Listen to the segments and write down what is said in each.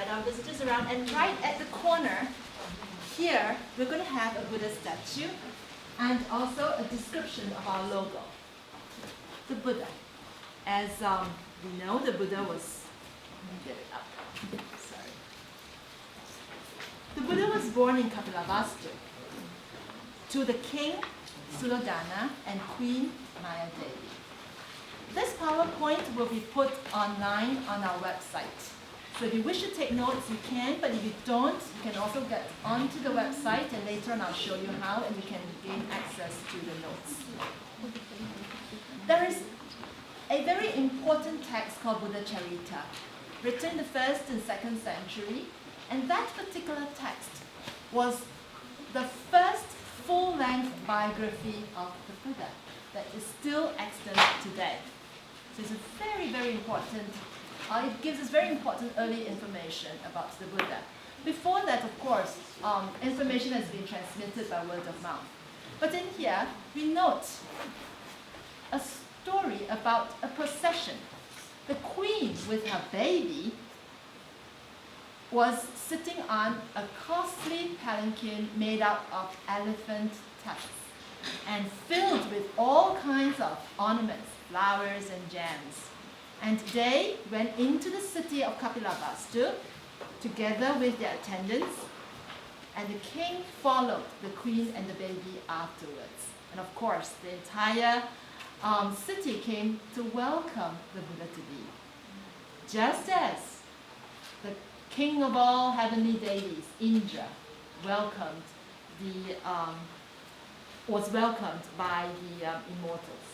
guide our visitors around. And right at the corner here, we're going to have a Buddha statue and also a description of our logo. The Buddha. As we know, the Buddha was, let me get it up. Sorry. The Buddha was born in Kapilavastu to the king Suddhodana and Queen Maya Devi. This PowerPoint will be put online on our website. So if you wish to take notes, you can, but if you don't, you can also get onto the website, and later on I'll show you how, and you can gain access to the notes. There is a very important text called Buddha Charita, written in the 1st and 2nd century, and that particular text was the first full-length biography of the Buddha that is still extant today. So it's a very, very important, it gives us very important early information about the Buddha. Before that, of course, information has been transmitted by word of mouth. But in here, we note a story about a procession. The queen with her baby was sitting on a costly palanquin made out of elephant tusks and filled with all kinds of ornaments, flowers and gems. And they went into the city of Kapilavastu together with their attendants, and the king followed the queen and the baby afterwards. And of course, the entire city came to welcome the Buddha to be. Just as the king of all heavenly deities, Indra, was welcomed by the immortals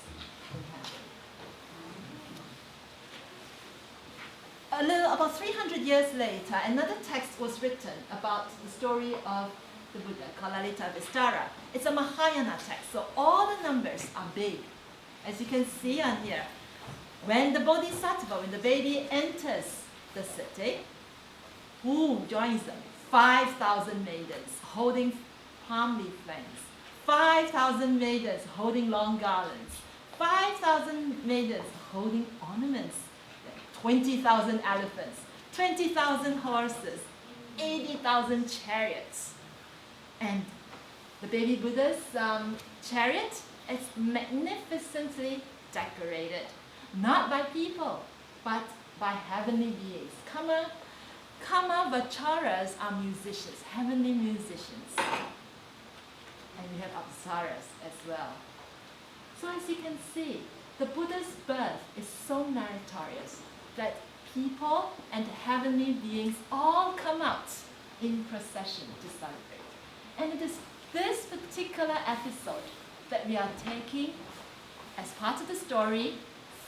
in heaven. About 300 years later, another text was written about the story of the Buddha called Lalita Vistara. It's a Mahayana text, so all the numbers are big. As you can see on here, when the Bodhisattva, when the baby enters the city, who joins them? 5,000 maidens holding palm leaf flames, 5,000 maidens holding long garlands, 5,000 maidens holding ornaments, 20,000 elephants, 20,000 horses, 80,000 chariots. And the baby Buddha's chariot is magnificently decorated, not by people, but by heavenly beings. Kama Vacharas are musicians, heavenly musicians. And we have Apsaras as well. So as you can see, the Buddha's birth is so meritorious that people and heavenly beings all come out in procession to celebrate. And it is this particular episode that we are taking as part of the story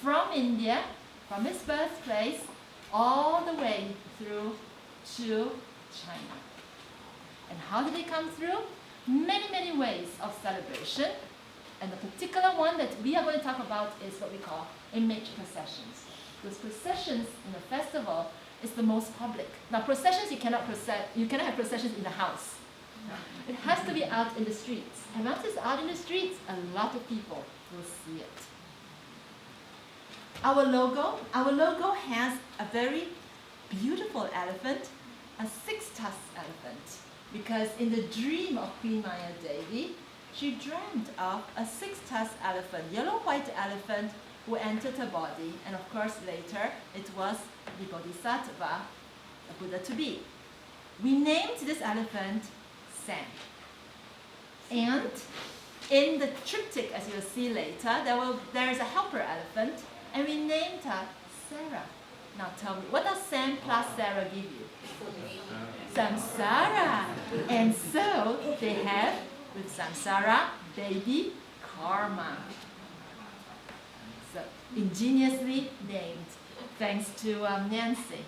from India, from its birthplace, all the way through to China. And how did it come through? Many, many ways of celebration. And the particular one that we are going to talk about is what we call image processions. Those processions in a festival is the most public. Now processions, you cannot have processions in the house. It has to be out in the streets. And once it's out in the streets, a lot of people will see it. Our logo has a very beautiful elephant, a six-tusked elephant. Because in the dream of Queen Maya Devi, she dreamt of a six-tusked elephant, yellow-white elephant, who entered her body, and of course later it was the Bodhisattva, the Buddha to be. We named this elephant Sam. And in the triptych, as you'll see later, there is a helper elephant, and we named her Sarah. Now tell me, what does Sam plus Sarah give you? Samsara. And so they have, with Samsara, baby Karma. So ingeniously named, thanks to Nancy.